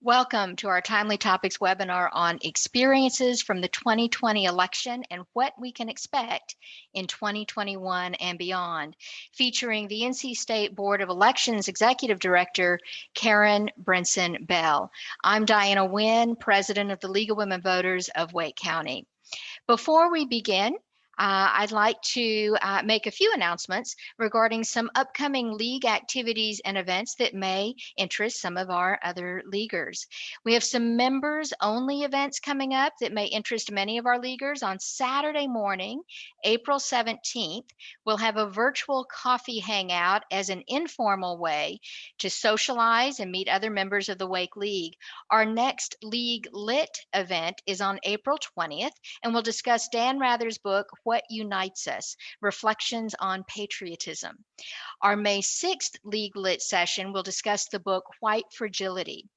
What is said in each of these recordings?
Welcome to our Timely Topics webinar on experiences from the 2020 election and what we can expect in 2021 and beyond, featuring the NC State Board of Elections Executive Director, Karen Brinson Bell. I'm Diana Wynn, President of the League of Women Voters of Wake County. Before we begin, I'd like to make a few announcements regarding some upcoming league activities and events that may interest some of our other leaguers. We have some members only events coming up that may interest many of our leaguers. On Saturday morning, April 17th, we'll have a virtual coffee hangout as an informal way to socialize and meet other members of the Wake League. Our next League Lit event is on April 20th, and we'll discuss Dan Rather's book, What Unites Us, Reflections on Patriotism. Our May 6th League Lit session will discuss the book, White Fragility.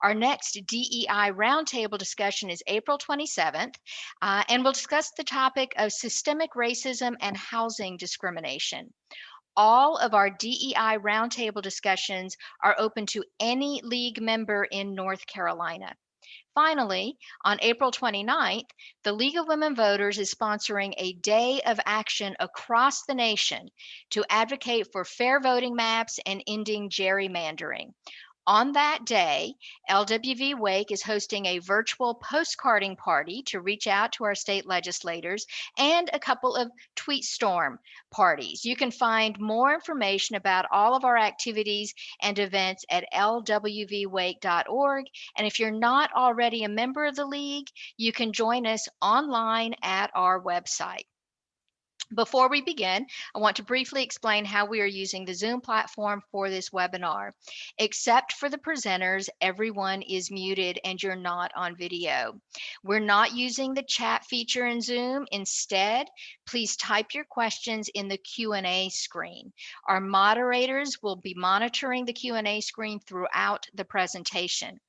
Our next DEI roundtable discussion is April 27th, and we'll discuss the topic of systemic racism and housing discrimination. All of our DEI roundtable discussions are open to any league member in North Carolina. Finally, on April 29th, the League of Women Voters is sponsoring a day of action across the nation to advocate for fair voting maps and ending gerrymandering. On that day, LWV Wake is hosting a virtual postcarding party to reach out to our state legislators and a couple of tweet storm parties. You can find more information about all of our activities and events at lwvwake.org. And if you're not already a member of the league, you can join us online at our website. Before we begin, I want to briefly explain how we are using the Zoom platform for this webinar. Except for the presenters, everyone is muted and you're not on video. We're not using the chat feature in Zoom. Instead, please type your questions in the Q&A screen. Our moderators will be monitoring the Q&A screen throughout the presentation.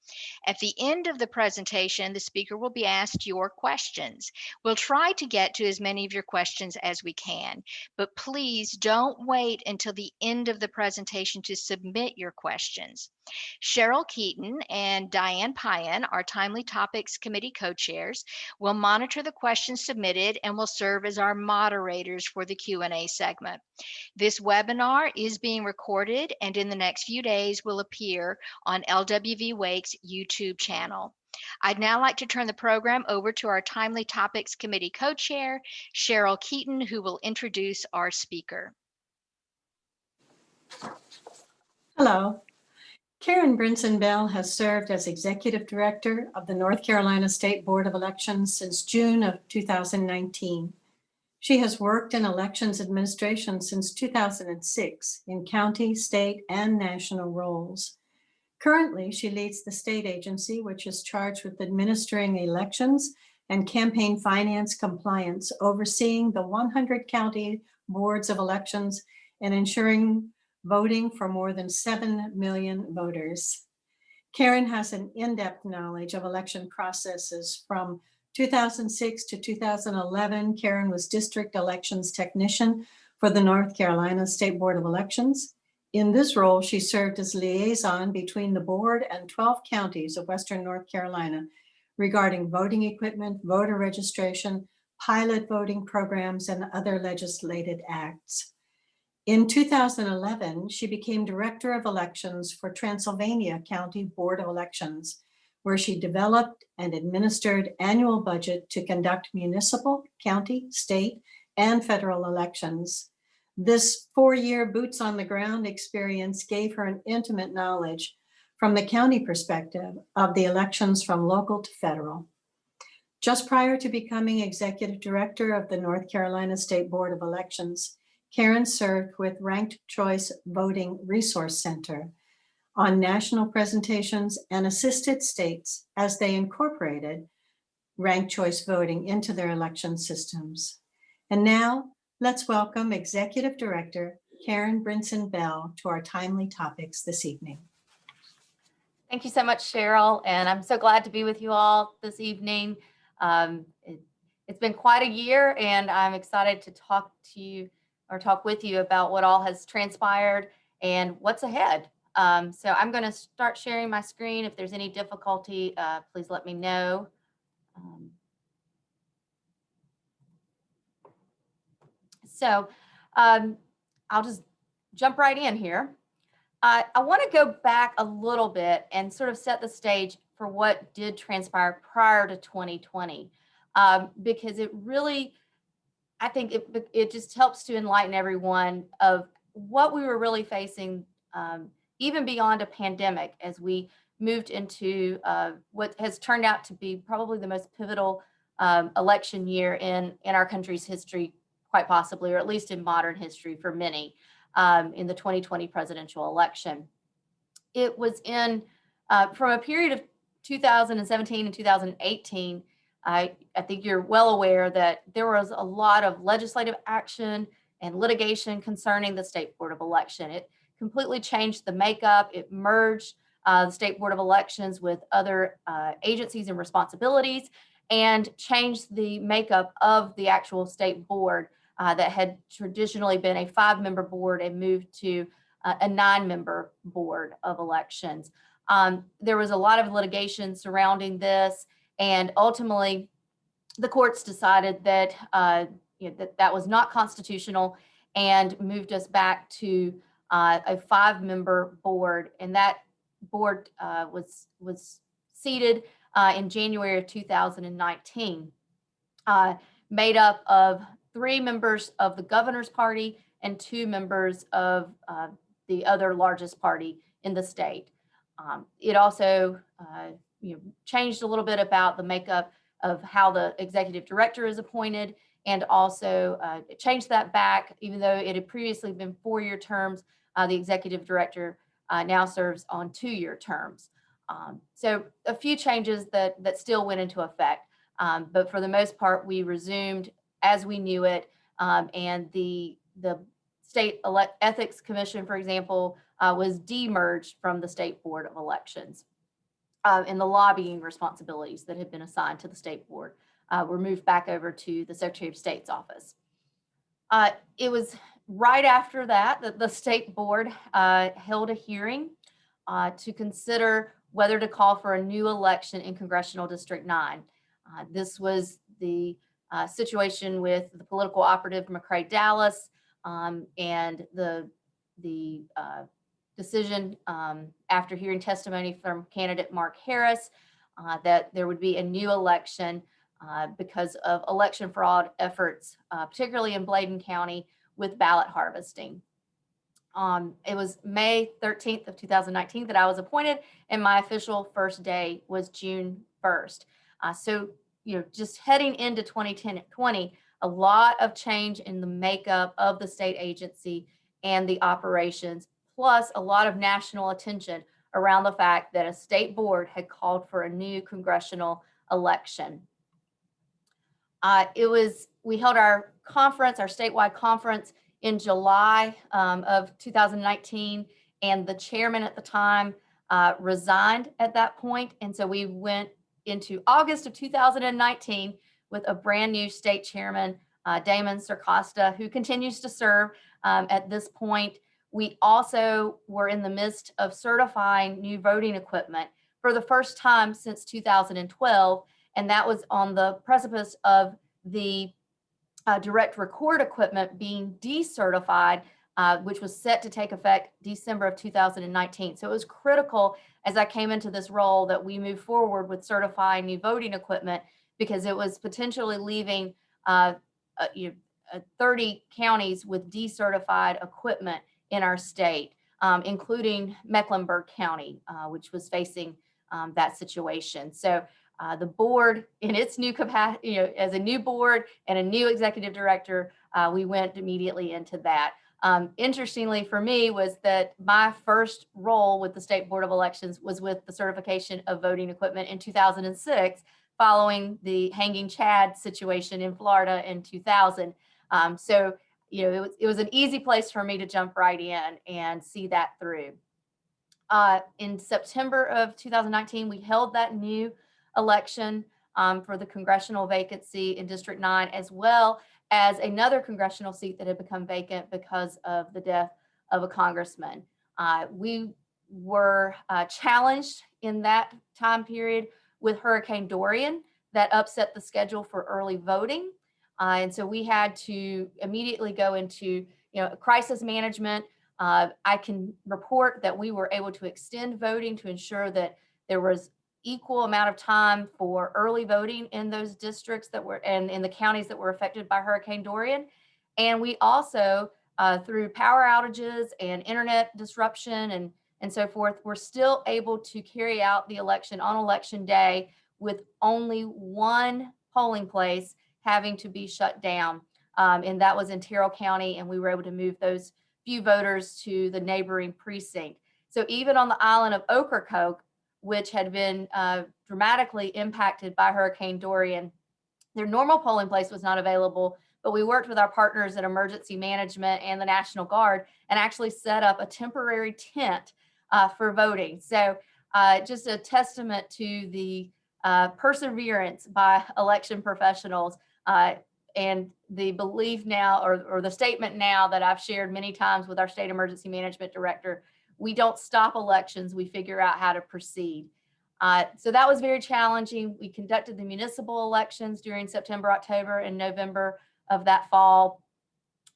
At the end of the presentation, the speaker will be asked your questions. We'll try to get to as many of your questions as we can, but please don't wait until the end of the presentation to submit your questions. Cheryl Keaton and Diane Payan, our Timely Topics Committee co-chairs, will monitor the questions submitted and will serve as our moderators for the Q&A segment. This webinar is being recorded and in the next few days will appear on LWV Wake's YouTube channel. I'd now like to turn the program over to our Timely Topics Committee co-chair, Cheryl Keaton, who will introduce our speaker. Hello. Karen Brinson Bell has served as Executive Director of the North Carolina State Board of Elections since June of 2019. She has worked in elections administration since 2006 in county, state, and national roles. Currently, she leads the state agency, which is charged with administering elections and campaign finance compliance, overseeing the 100 county boards of elections and ensuring voting for more than 7 million voters. Karen has an in-depth knowledge of election processes. From 2006 to 2011, Karen was District Elections Technician for the North Carolina State Board of Elections. In this role, she served as liaison between the board and 12 counties of Western North Carolina regarding voting equipment, voter registration, pilot voting programs, and other legislated acts. In 2011, she became Director of Elections for Transylvania County Board of Elections, where she developed and administered annual budget to conduct municipal, county, state, and federal elections. This 4-year boots on the ground experience gave her an intimate knowledge from the county perspective of the elections from local to federal. Just prior to becoming Executive Director of the North Carolina State Board of Elections, Karen served with Ranked Choice Voting Resource Center on national presentations and assisted states as they incorporated ranked choice voting into their election systems. And now, let's welcome Executive Director Karen Brinson Bell to our Timely Topics this evening. Thank you so much, Cheryl, and I'm so glad to be with you all this evening. It's been quite a year, and I'm excited to talk with you about what all has transpired and what's ahead. So I'm going to start sharing my screen. If there's any difficulty, please let me know. I'll just jump right in here. I want to go back a little bit and sort of set the stage for what did transpire prior to 2020, because it really, I think it just helps to enlighten everyone of what we were really facing, even beyond a pandemic, as we moved into what has turned out to be probably the most pivotal election year in our country's history, quite possibly, or at least in modern history for many, in the 2020 presidential election. It was in from a period of 2017 and 2018. I think you're well aware that there was a lot of legislative action and litigation concerning the State Board of Election. It completely changed the makeup. It merged the State Board of Elections with other agencies and responsibilities, and changed the makeup of the actual state board that had traditionally been a 5-member board and moved to a 9-member board of elections. There was a lot of litigation surrounding this, and ultimately the courts decided that that was not constitutional and moved us back to a 5-member board. And that board was seated in January of 2019, made up of 3 members of the governor's party and 2 members of the other largest party in the state. It also changed a little bit about the makeup of how the executive director is appointed, and also it changed that back, even though it had previously been 4-year terms. The executive director now serves on 2-year terms. So a few changes that still went into effect, but for the most part, we resumed as we knew it, and the State Ethics Commission, for example, was demerged from the State Board of Elections. And the lobbying responsibilities that had been assigned to the State Board were moved back over to the Secretary of State's office. It was right after that the State Board held a hearing to consider whether to call for a new election in Congressional District 9. This was the situation with the political operative McCrae Dallas, and the decision after hearing testimony from candidate Mark Harris that there would be a new election because of election fraud efforts, particularly in Bladen County with ballot harvesting. It was May 13th of 2019 that I was appointed, and my official first day was June 1st. So, just heading into 2020, a lot of change in the makeup of the state agency and the operations, plus a lot of national attention around the fact that a state board had called for a new congressional election. We held our conference, our statewide conference, in July of 2019, and the chairman at the time resigned at that point. And so we went into August of 2019 with a brand new state chairman, Damon Sircosta, who continues to serve at this point. We also were in the midst of certifying new voting equipment for the first time since 2012, and that was on the precipice of the direct record equipment being decertified, which was set to take effect December of 2019. So it was critical as I came into this role that we move forward with certifying new voting equipment, because it was potentially leaving 30 counties with decertified equipment in our state, including Mecklenburg County, which was facing that situation. So the board, in its new capacity, as a new board and a new executive director, we went immediately into that. Interestingly for me was that my first role with the State Board of Elections was with the certification of voting equipment in 2006, following the Hanging Chad situation in Florida in 2000. So, it was an easy place for me to jump right in and see that through. In September of 2019, we held that new election for the congressional vacancy in District 9, as well as another congressional seat that had become vacant because of the death of a congressman. We were challenged in that time period with Hurricane Dorian that upset the schedule for early voting. And so we had to immediately go into crisis management. I can report that we were able to extend voting to ensure that there was equal amount of time for early voting in those districts that were and in the counties that were affected by Hurricane Dorian. And we also, through power outages and internet disruption and so forth, we're still able to carry out the election on election day with only one polling place having to be shut down. And that was in Terrell County, and we were able to move those few voters to the neighboring precinct. So even on the island of Ocracoke, which had been dramatically impacted by Hurricane Dorian, their normal polling place was not available, but we worked with our partners in emergency management and the National Guard and actually set up a temporary tent for voting. So just a testament to the perseverance by election professionals and the belief now, or the statement now that I've shared many times with our state emergency management director: we don't stop elections, we figure out how to proceed. So that was very challenging. We conducted the municipal elections during September, October, and November of that fall.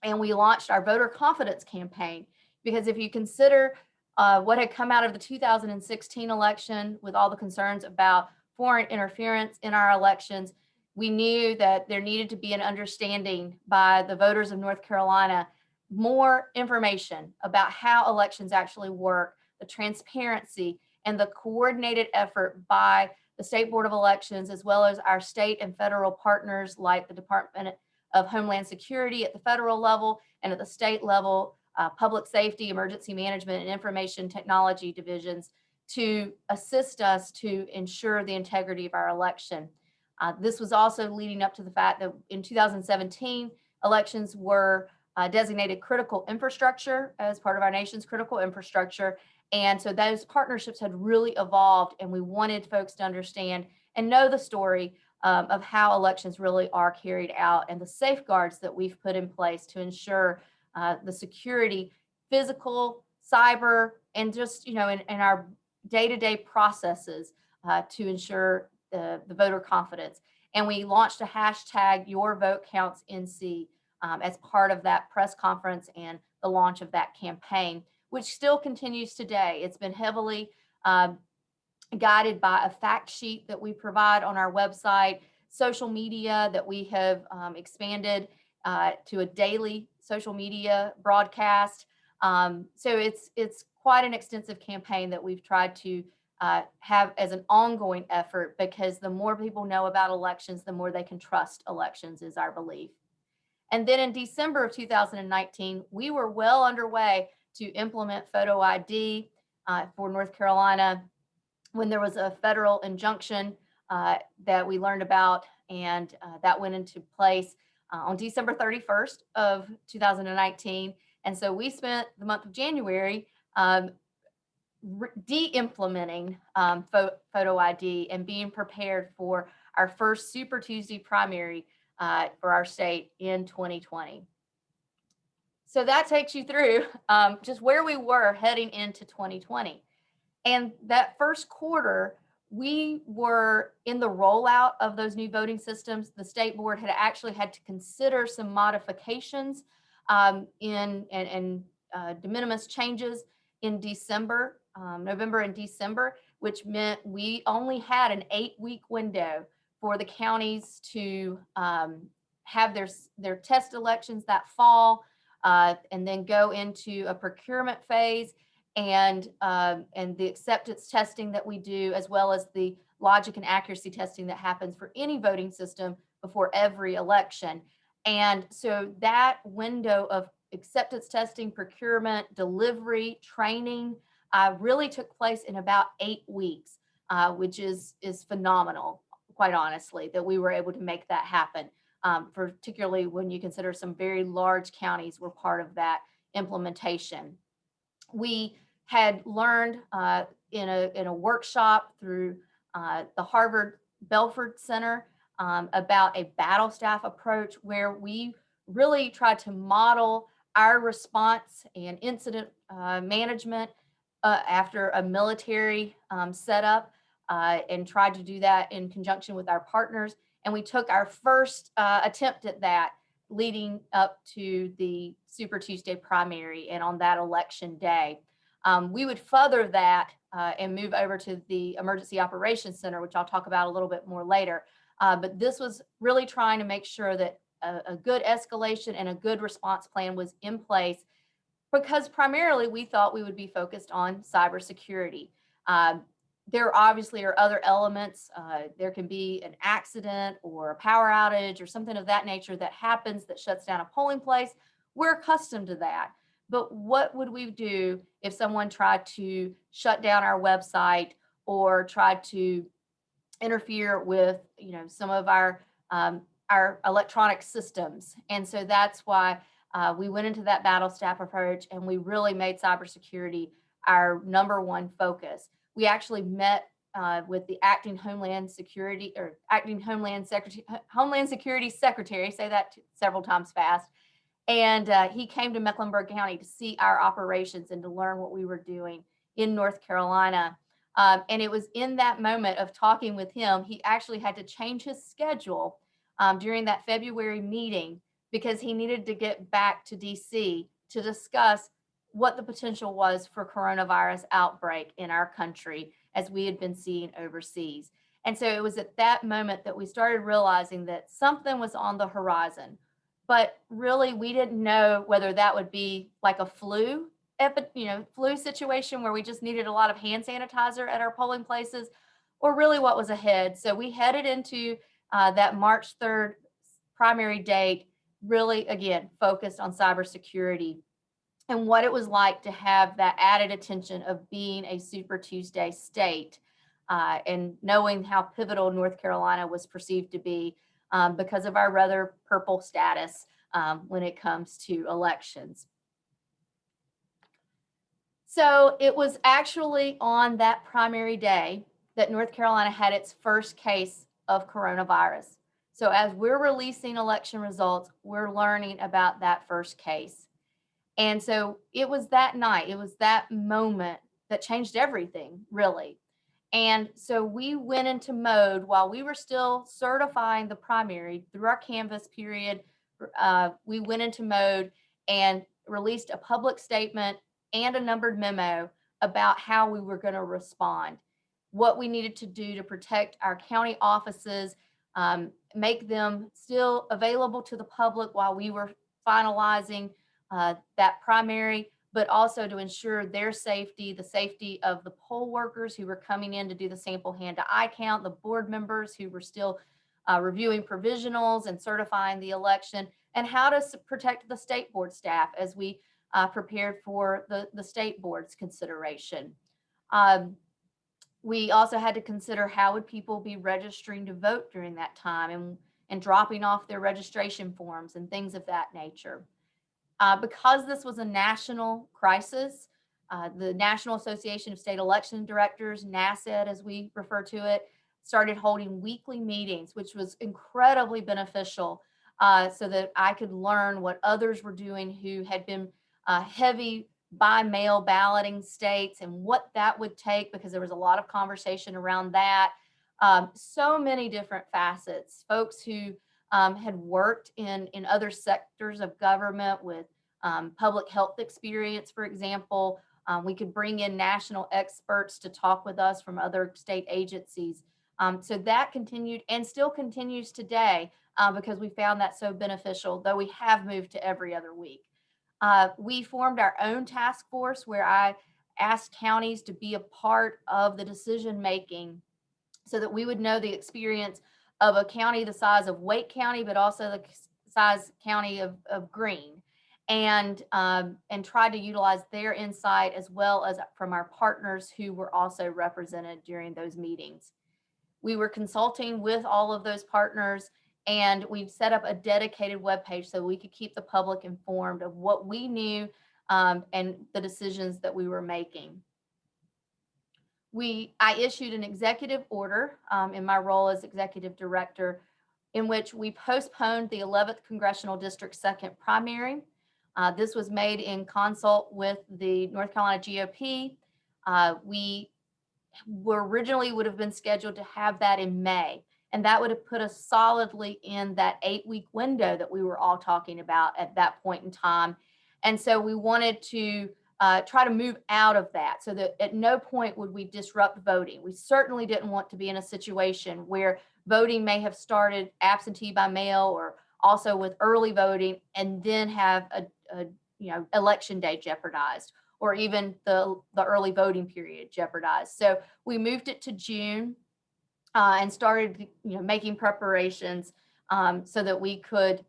And we launched our voter confidence campaign, because if you consider what had come out of the 2016 election with all the concerns about foreign interference in our elections, we knew that there needed to be an understanding by the voters of North Carolina, more information about how elections actually work, the transparency, and the coordinated effort by the State Board of Elections, as well as our state and federal partners like the Department of Homeland Security at the federal level, and at the state level, public safety, emergency management, and information technology divisions, to assist us to ensure the integrity of our election. This was also leading up to the fact that in 2017, elections were designated critical infrastructure as part of our nation's critical infrastructure. And so those partnerships had really evolved, and we wanted folks to understand and know the story of how elections really are carried out, and the safeguards that we've put in place to ensure the security, physical, cyber, and just, in our day-to-day processes to ensure the voter confidence. And we launched a hashtag #YourVoteCountsNC as part of that press conference and the launch of that campaign, which still continues today. It's been heavily guided by a fact sheet that we provide on our website, social media that we have expanded to a daily social media broadcast. So it's quite an extensive campaign that we've tried to have as an ongoing effort, because the more people know about elections, the more they can trust elections, is our belief. And then in December of 2019, we were well underway to implement photo ID for North Carolina, when there was a federal injunction that we learned about, and that went into place on December 31st of 2019. And so we spent the month of January de-implementing photo ID and being prepared for our first Super Tuesday primary for our state in 2020. So that takes you through just where we were heading into 2020. And that first quarter, we were in the rollout of those new voting systems. The state board had actually had to consider some modifications and de minimis changes in December, November and December, which meant we only had an 8-week window for the counties to have their test elections that fall, and then go into a procurement phase, and the acceptance testing that we do, as well as the logic and accuracy testing that happens for any voting system before every election. And so that window of acceptance testing, procurement, delivery, training really took place in about 8 weeks, which is phenomenal, quite honestly, that we were able to make that happen, particularly when you consider some very large counties were part of that implementation. We had learned in a workshop through the Harvard Belford Center about a battle staff approach, where we really tried to model our response and incident management after a military setup and tried to do that in conjunction with our partners. And we took our first attempt at that leading up to the Super Tuesday primary and on that election day. We would further that and move over to the Emergency Operations Center, which I'll talk about a little bit more later. But this was really trying to make sure that a good escalation and a good response plan was in place, because primarily we thought we would be focused on cybersecurity. There obviously are other elements. There can be an accident or a power outage or something of that nature that happens that shuts down a polling place. We're accustomed to that. But what would we do if someone tried to shut down our website or tried to interfere with, some of our electronic systems? And so that's why we went into that battle staff approach, and we really made cybersecurity our number one focus. We actually met with the acting Homeland Security Secretary, say that several times fast. And he came to Mecklenburg County to see our operations and to learn what we were doing in North Carolina. And it was in that moment of talking with him, he actually had to change his schedule during that February meeting because he needed to get back to DC to discuss what the potential was for coronavirus outbreak in our country as we had been seeing overseas. And so it was at that moment that we started realizing that something was on the horizon. But really, we didn't know whether that would be like a flu situation where we just needed a lot of hand sanitizer at our polling places, or really what was ahead. So we headed into that March 3rd primary date, really, again, focused on cybersecurity and what it was like to have that added attention of being a Super Tuesday state and knowing how pivotal North Carolina was perceived to be because of our rather purple status when it comes to elections. So it was actually on that primary day that North Carolina had its first case of coronavirus. So as we're releasing election results, we're learning about that first case. And so it was that night, it was that moment that changed everything, really. And so we went into mode while we were still certifying the primary through our canvass period. We went into mode and released a public statement and a numbered memo about how we were going to respond, what we needed to do to protect our county offices, make them still available to the public while we were finalizing that primary, but also to ensure their safety, the safety of the poll workers who were coming in to do the sample hand-to-eye count, the board members who were still reviewing provisionals and certifying the election, and how to protect the state board staff as we prepared for the state board's consideration. We also had to consider how would people be registering to vote during that time and dropping off their registration forms and things of that nature. Because this was a national crisis, the National Association of State Election Directors, NASED as we refer to it, started holding weekly meetings, which was incredibly beneficial so that I could learn what others were doing who had been heavy by mail balloting states and what that would take, because there was a lot of conversation around that. So many different facets, folks who had worked in other sectors of government with public health experience, for example. We could bring in national experts to talk with us from other state agencies. So that continued and still continues today because we found that so beneficial, though we have moved to every other week. We formed our own task force where I asked counties to be a part of the decision making so that we would know the experience of a county the size of Wake County, but also the size county of Greene, and try to utilize their insight as well as from our partners who were also represented during those meetings. We were consulting with all of those partners, and we've set up a dedicated webpage so we could keep the public informed of what we knew and the decisions that we were making. I issued an executive order in my role as executive director in which we postponed the 11th Congressional District 2nd primary. This was made in consult with the North Carolina GOP We were originally would have been scheduled to have that in May, and that would have put us solidly in that 8-week window that we were all talking about at that point in time. And so we wanted to try to move out of that so that at no point would we disrupt voting. We certainly didn't want to be in a situation where voting may have started absentee by mail or also with early voting and then have a election day jeopardized, or even the early voting period jeopardized. So we moved it to June and started making preparations so that we could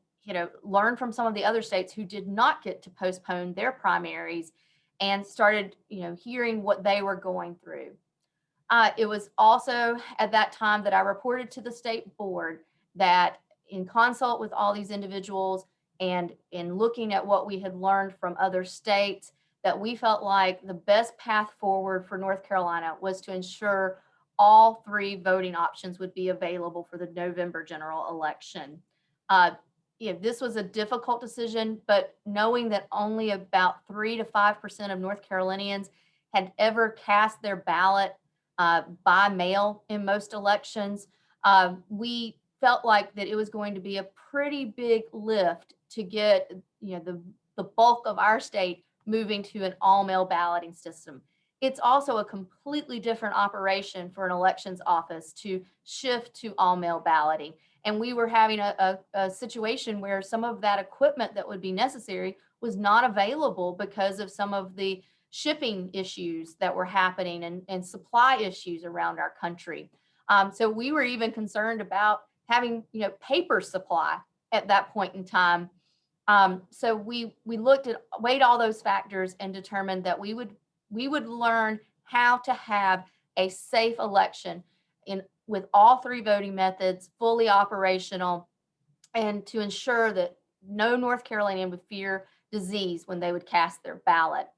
learn from some of the other states who did not get to postpone their primaries, and started hearing what they were going through. It was also at that time that I reported to the state board that, in consult with all these individuals and in looking at what we had learned from other states, that we felt like the best path forward for North Carolina was to ensure all 3 voting options would be available for the November general election. This was a difficult decision, but knowing that only about 3 to 5% of North Carolinians had ever cast their ballot by mail in most elections, we felt like that it was going to be a pretty big lift to get the bulk of our state moving to an all-mail balloting system. It's also a completely different operation for an elections office to shift to all-mail balloting. And we were having a situation where some of that equipment that would be necessary was not available because of some of the shipping issues that were happening and supply issues around our country. So we were even concerned about having paper supply at that point in time. So we weighed all those factors and determined that we would learn how to have a safe election with all 3 voting methods fully operational, and to ensure that no North Carolinian would fear disease when they would cast their ballot.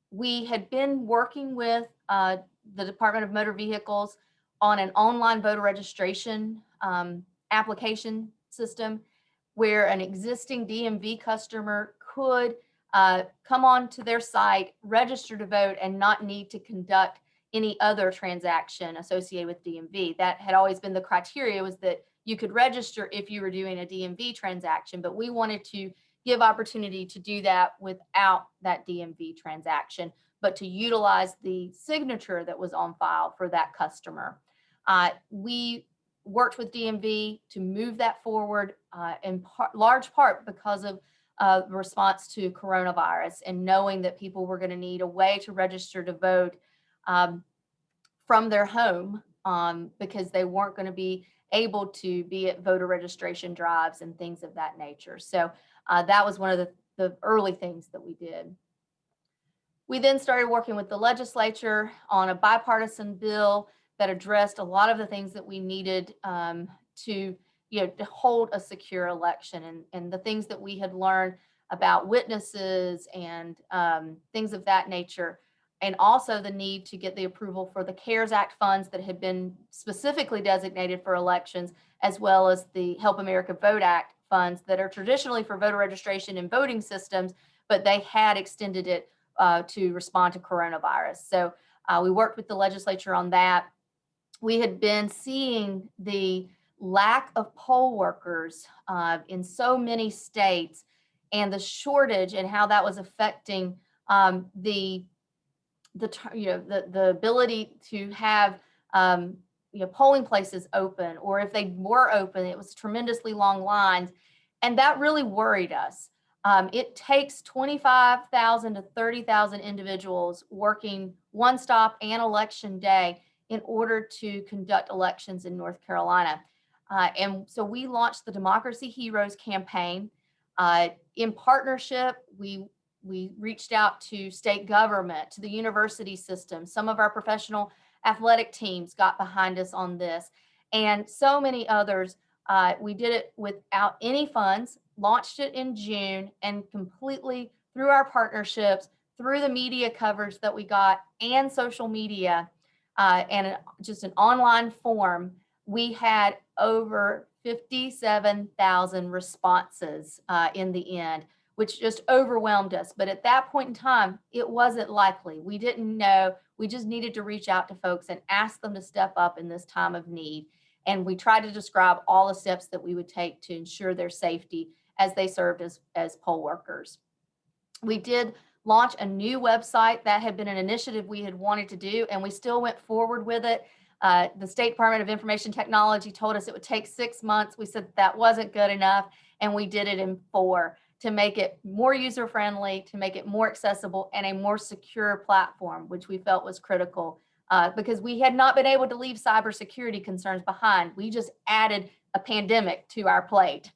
We had been working with the Department of Motor Vehicles on an online voter registration application system, where an existing DMV customer could come on to their site, register to vote, and not need to conduct any other transaction associated with DMV. That had always been the criteria, was that you could register if you were doing a DMV transaction, but we wanted to give opportunity to do that without that DMV transaction, but to utilize the signature that was on file for that customer. We worked with DMV to move that forward in large part because of the response to coronavirus, and knowing that people were going to need a way to register to vote from their home because they weren't going to be able to be at voter registration drives and things of that nature. So that was one of the early things that we did. We then started working with the legislature on a bipartisan bill that addressed a lot of the things that we needed to hold a secure election, and the things that we had learned about witnesses and things of that nature, and also the need to get the approval for the CARES Act funds that had been specifically designated for elections, as well as the Help America Vote Act funds that are traditionally for voter registration and voting systems, but they had extended it to respond to coronavirus. So we worked with the legislature on that. We had been seeing the lack of poll workers in so many states, and the shortage, and how that was affecting the ability to have polling places open, or if they were open, it was tremendously long lines, and that really worried us. It takes 25,000 to 30,000 individuals working one stop and election day in order to conduct elections in North Carolina. And so we launched the Democracy Heroes campaign. In partnership, we reached out to state government, to the university system. Some of our professional athletic teams got behind us on this, and so many others. We did it without any funds, launched it in June, and completely through our partnerships, through the media coverage that we got, and social media, and just an online form, we had over 57,000 responses in the end. which just overwhelmed us. But at that point in time, it wasn't likely. We didn't know. We just needed to reach out to folks and ask them to step up in this time of need. And we tried to describe all the steps that we would take to ensure their safety as they served as poll workers. We did launch a new website. That had been an initiative we had wanted to do, and we still went forward with it. The State Department of Information Technology told us it would take 6 months. We said that wasn't good enough, and we did it in 4 to make it more user-friendly, to make it more accessible, and a more secure platform, which we felt was critical because we had not been able to leave cybersecurity concerns behind. We just added a pandemic to our plate.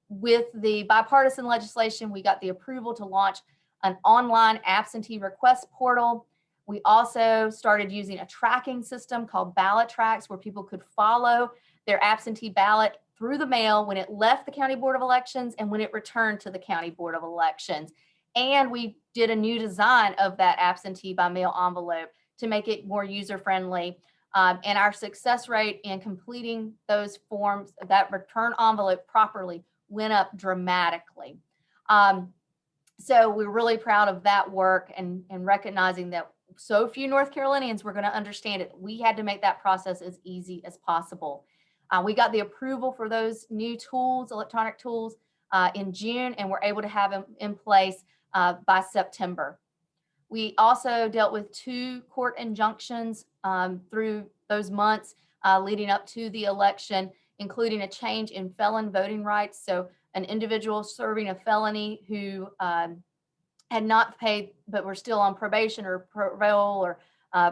With the bipartisan legislation, we got the approval to launch an online absentee request portal. We also started using a tracking system called Ballot Tracks, where people could follow their absentee ballot through the mail when it left the County Board of Elections and when it returned to the County Board of Elections. And we did a new design of that absentee by mail envelope to make it more user-friendly. And our success rate in completing those forms, that return envelope properly, went up dramatically. So we're really proud of that work and recognizing that so few North Carolinians were going to understand it. We had to make that process as easy as possible. We got the approval for those new tools, electronic tools, in June, and we're able to have them in place by September. We also dealt with 2 court injunctions through those months leading up to the election, including a change in felon voting rights. So an individual serving a felony who had not paid, but were still on probation or parole or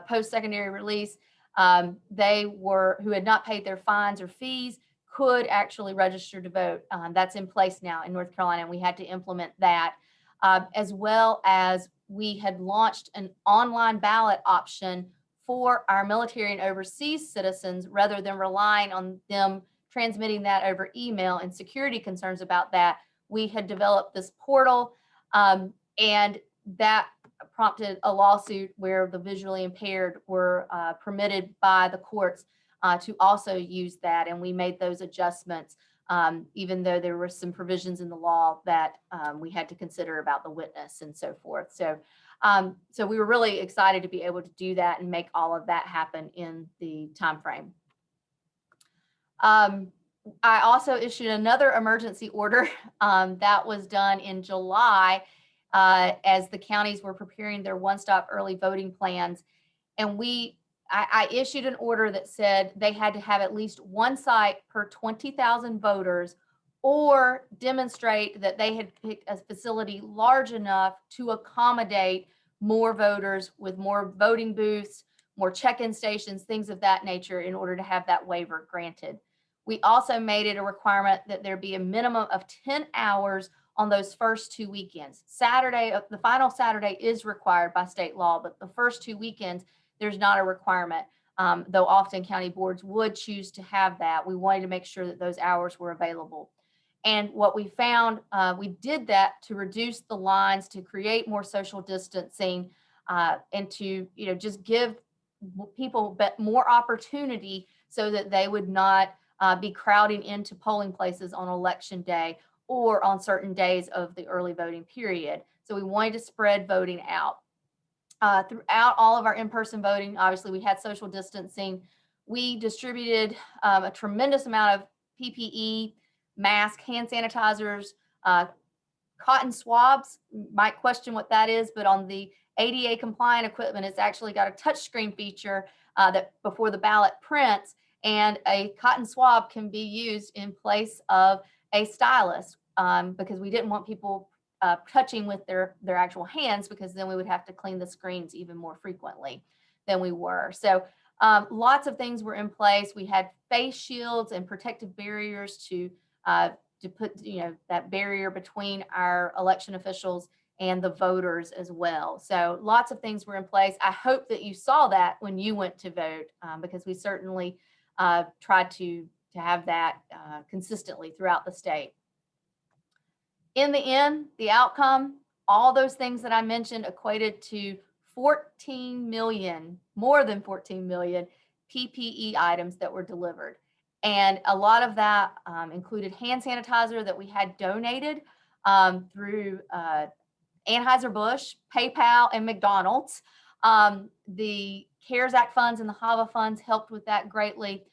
post-secondary release, who had not paid their fines or fees could actually register to vote. That's in place now in North Carolina, and we had to implement that, as well as we had launched an online ballot option for our military and overseas citizens rather than relying on them transmitting that over email and security concerns about that. We had developed this portal, and that prompted a lawsuit where the visually impaired were permitted by the courts to also use that. And we made those adjustments, even though there were some provisions in the law that we had to consider about the witness and so forth. So, so we were really excited to be able to do that and make all of that happen in the time frame. I also issued another emergency order that was done in July as the counties were preparing their one-stop early voting plans. And I issued an order that said they had to have at least one site per 20,000 voters or demonstrate that they had picked a facility large enough to accommodate more voters with more voting booths, more check-in stations, things of that nature in order to have that waiver granted. We also made it a requirement that there be a minimum of 10 hours on those first 2 weekends. Saturday, the final Saturday is required by state law, but the first 2 weekends, there's not a requirement, though often county boards would choose to have that. We wanted to make sure that those hours were available. And what we found, we did that to reduce the lines, to create more social distancing, and to just give people more opportunity so that they would not be crowding into polling places on election day or on certain days of the early voting period. So we wanted to spread voting out. Throughout all of our in-person voting, obviously we had social distancing. We distributed a tremendous amount of PPE, masks, hand sanitizers, cotton swabs. You might question what that is, but on the ADA compliant equipment, it's actually got a touchscreen feature that before the ballot prints, and a cotton swab can be used in place of a stylus because we didn't want people touching with their actual hands, because then we would have to clean the screens even more frequently than we were. So lots of things were in place. We had face shields and protective barriers to put that barrier between our election officials and the voters as well. So lots of things were in place. I hope that you saw that when you went to vote, because we certainly tried to have that consistently throughout the state. In the end, the outcome, all those things that I mentioned equated to 14 million, more than 14 million PPE items that were delivered. And a lot of that included hand sanitizer that we had donated through Anheuser-Busch, PayPal, and McDonald's. The CARES Act funds and the HAVA funds helped with that greatly.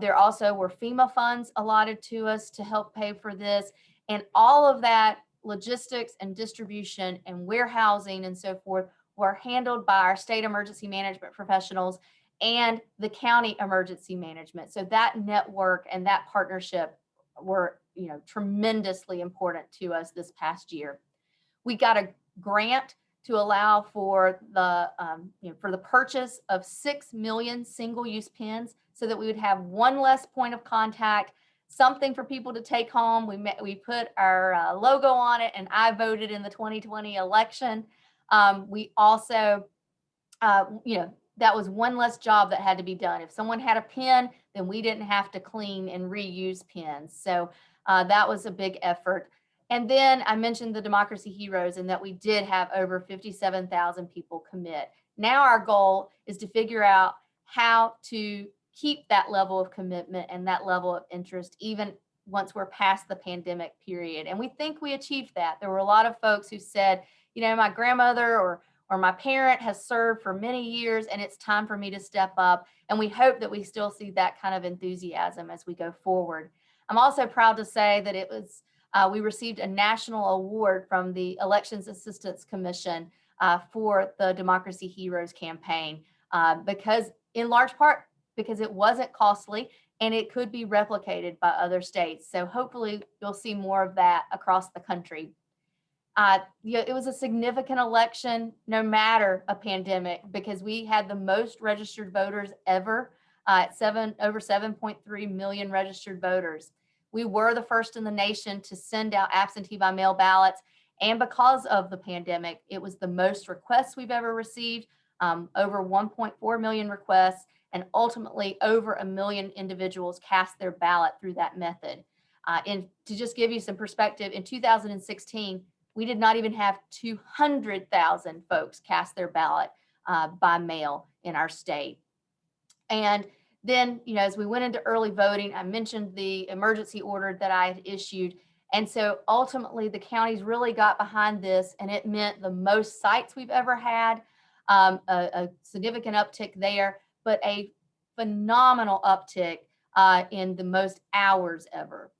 There also were FEMA funds allotted to us to help pay for this. And all of that logistics and distribution and warehousing and so forth were handled by our state emergency management professionals and the county emergency management. So that network and that partnership were, tremendously important to us this past year. We got a grant to allow for the purchase of 6 million single-use pens so that we would have one less point of contact, something for people to take home. We put our logo on it, and I voted in the 2020 election. We also, that was one less job that had to be done. If someone had a pen, then we didn't have to clean and reuse pens. So that was a big effort. And then I mentioned the Democracy Heroes and that we did have over 57,000 people commit. Now our goal is to figure out how to keep that level of commitment and that level of interest even once we're past the pandemic period. And we think we achieved that. There were a lot of folks who said, my grandmother or my parent has served for many years and it's time for me to step up. And we hope that we still see that kind of enthusiasm as we go forward. I'm also proud to say that we received a national award from the Elections Assistance Commission for the Democracy Heroes campaign because in large part, because it wasn't costly and it could be replicated by other states. So hopefully you'll see more of that across the country. It was a significant election, no matter a pandemic, because we had the most registered voters ever at over 7.3 million registered voters. We were the first in the nation to send out absentee by mail ballots. And because of the pandemic, it was the most requests we've ever received, over 1.4 million requests, and ultimately over 1 million individuals cast their ballot through that method. And to just give you some perspective, in 2016, we did not even have 200,000 folks cast their ballot by mail in our state. And then, as we went into early voting, I mentioned the emergency order that I had issued. And so ultimately the counties really got behind this, and it meant the most sites we've ever had, a significant uptick there, but a phenomenal uptick in the most hours ever.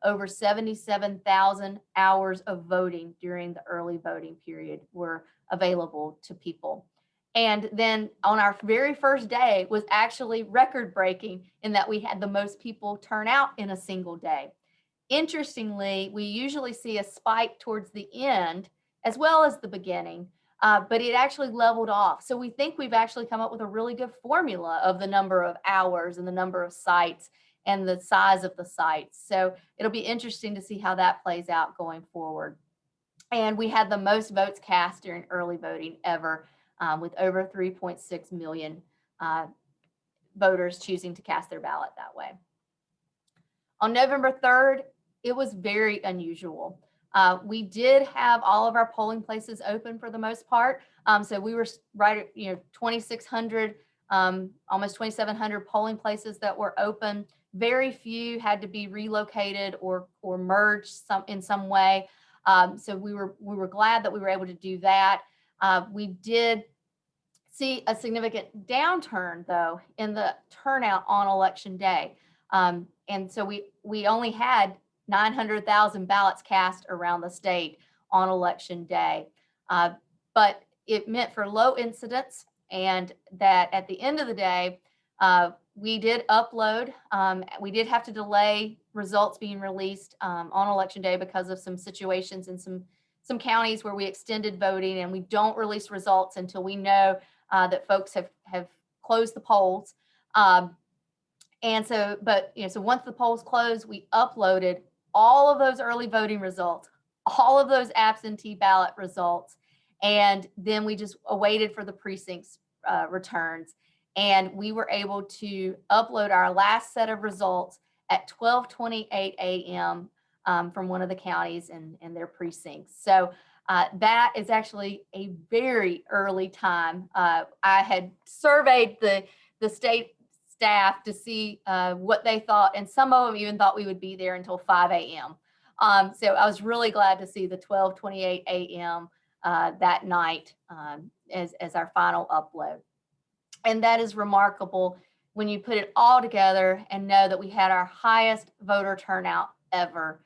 Over 77,000 hours of voting during the early voting period were available to people. And then on our very first day was actually record breaking in that we had the most people turn out in a single day. Interestingly, we usually see a spike towards the end as well as the beginning, but it actually leveled off. So we think we've actually come up with a really good formula of the number of hours and the number of sites and the size of the sites. So it'll be interesting to see how that plays out going forward. And we had the most votes cast during early voting ever, with over 3.6 million voters choosing to cast their ballot that way. On November 3rd, it was very unusual. We did have all of our polling places open for the most part. So we were right at 2,600, almost 2,700 polling places that were open. Very few had to be relocated or merged in some way. So we were glad that we were able to do that. We did see a significant downturn, though, in the turnout on election day. And so we only had 900,000 ballots cast around the state on election day. But it meant for low incidence, and that at the end of the day, we did upload. We did have to delay results being released on election day because of some situations in some counties where we extended voting, and we don't release results until we know that folks have closed the polls. And so, so once the polls closed, we uploaded all of those early voting results, all of those absentee ballot results, and then we just awaited for the precincts returns. And we were able to upload our last set of results at 12:28 a.m. From one of the counties and their precincts. So that is actually a very early time. I had surveyed the state staff to see what they thought, and some of them even thought we would be there until 5 a.m. So I was really glad to see the 12:28 a.m. That night as our final upload. And that is remarkable when you put it all together and know that we had our highest voter turnout ever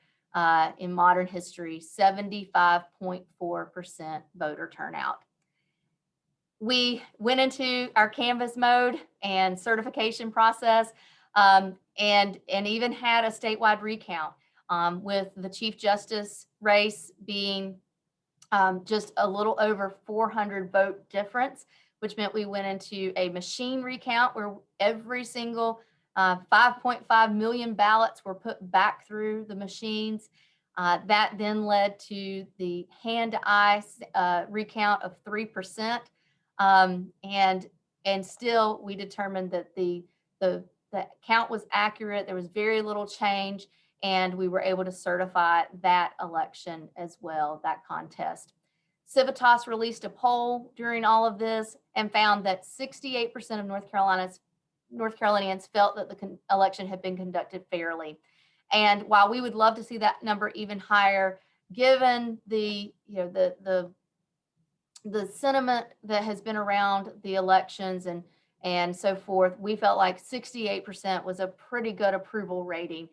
in modern history, 75.4% voter turnout. We went into our canvas mode and certification process and even had a statewide recount with the Chief Justice race being just a little over 400 vote difference, which meant we went into a machine recount where every single 5.5 million ballots were put back through the machines. That then led to the hand-to-eye recount of 3%. And still we determined that the count was accurate. There was very little change, and we were able to certify that election as well, that contest. Civitas released a poll during all of this and found that 68% of North Carolinians felt that the election had been conducted fairly. And while we would love to see that number even higher, given the sentiment that has been around the elections and so forth, we felt like 68% was a pretty good approval rating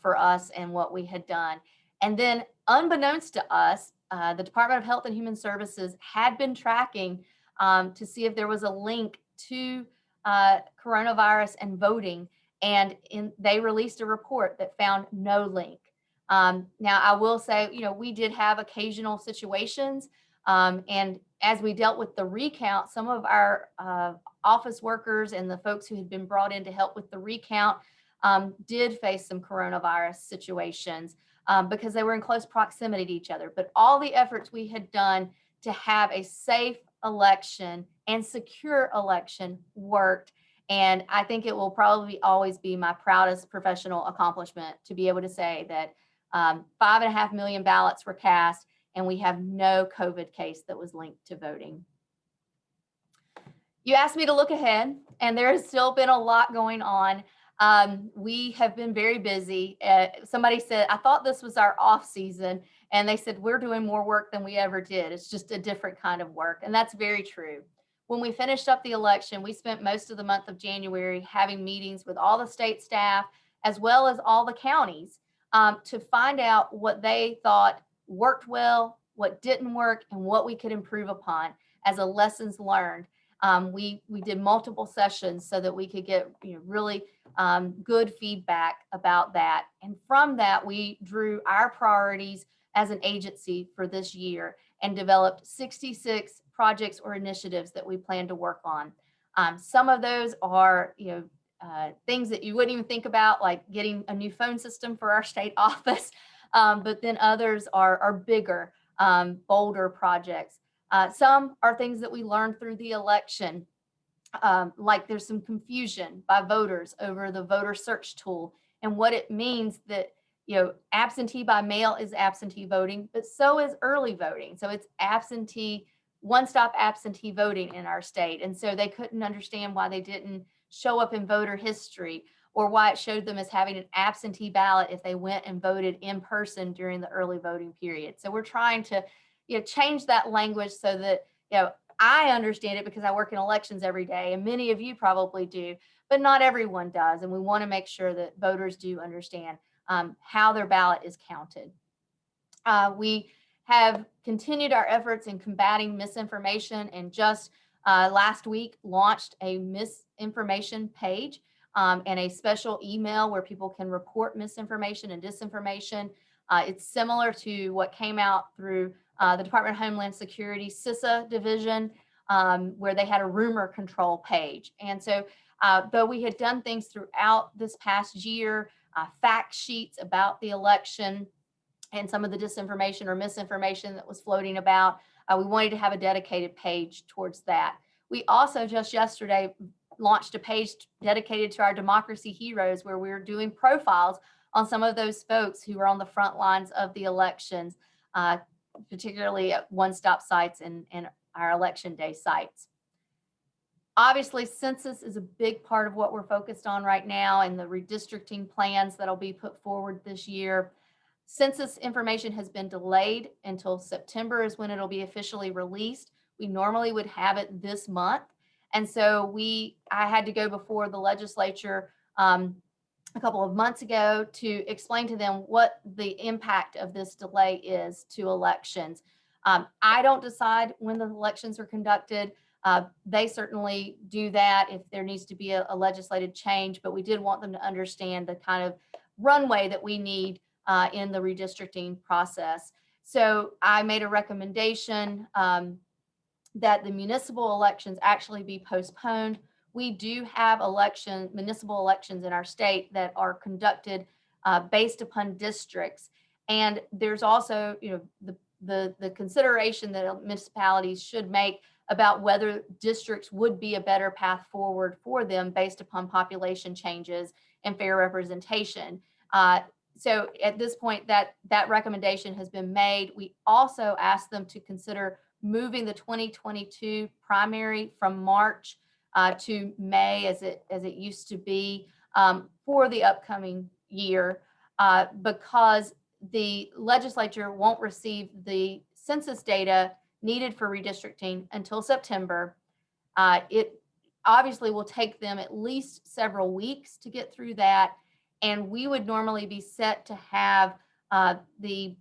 for us and what we had done. And then unbeknownst to us, the Department of Health and Human Services had been tracking to see if there was a link to coronavirus and voting. And they released a report that found no link. Now, I will say, we did have occasional situations. And as we dealt with the recount, some of our office workers and the folks who had been brought in to help with the recount did face some coronavirus situations because they were in close proximity to each other. But all the efforts we had done to have a safe election and secure election worked. And I think it will probably always be my proudest professional accomplishment to be able to say that 5.5 million ballots were cast and we have no COVID case that was linked to voting. You asked me to look ahead, and there has still been a lot going on. We have been very busy. Somebody said, I thought this was our off season, and they said, we're doing more work than we ever did. It's just a different kind of work, and that's very true. When we finished up the election, we spent most of the month of January having meetings with all the state staff, as well as all the counties, to find out what they thought worked well, what didn't work, and what we could improve upon as a lessons learned. We did multiple sessions so that we could get really good feedback about that. And from that, we drew our priorities as an agency for this year and developed 66 projects or initiatives that we plan to work on. Some of those are things that you wouldn't even think about, like getting a new phone system for our state office. But then others are bigger, bolder projects. Some are things that we learned through the election, like there's some confusion by voters over the voter search tool and what it means that, absentee by mail is absentee voting, but so is early voting. So it's one-stop absentee voting in our state. And so they couldn't understand why they didn't show up in voter history, or why it showed them as having an absentee ballot if they went and voted in person during the early voting period. So we're trying to change that language so that I understand it because I work in elections every day, and many of you probably do, but not everyone does. And we want to make sure that voters do understand how their ballot is counted. We have continued our efforts in combating misinformation, and just last week launched a misinformation page and a special email where people can report misinformation and disinformation. It's similar to what came out through the Department of Homeland Security CISA division, where they had a rumor control page. And so though we had done things throughout this past year, fact sheets about the election and some of the disinformation or misinformation that was floating about, we wanted to have a dedicated page towards that. We also just yesterday launched a page dedicated to our democracy heroes, where we're doing profiles on some of those folks who are on the front lines of the elections, particularly at one-stop sites and our election day sites. Obviously, census is a big part of what we're focused on right now, and the redistricting plans that'll be put forward this year. Census information has been delayed until September is when it'll be officially released. We normally would have it this month. And so I had to go before the legislature a couple of months ago to explain to them what the impact of this delay is to elections. I don't decide when the elections are conducted. They certainly do that if there needs to be a legislative change, but we did want them to understand the kind of runway that we need in the redistricting process. So I made a recommendation that the municipal elections actually be postponed. We do have municipal elections in our state that are conducted based upon districts. And there's also, the consideration that municipalities should make about whether districts would be a better path forward for them based upon population changes and fair representation. So at this point, that recommendation has been made. We also asked them to consider moving the 2022 primary from March to May, as it used to be, for the upcoming year, because the legislature won't receive the census data needed for redistricting until September. It obviously will take them at least several weeks to get through that. And we would normally be set to have the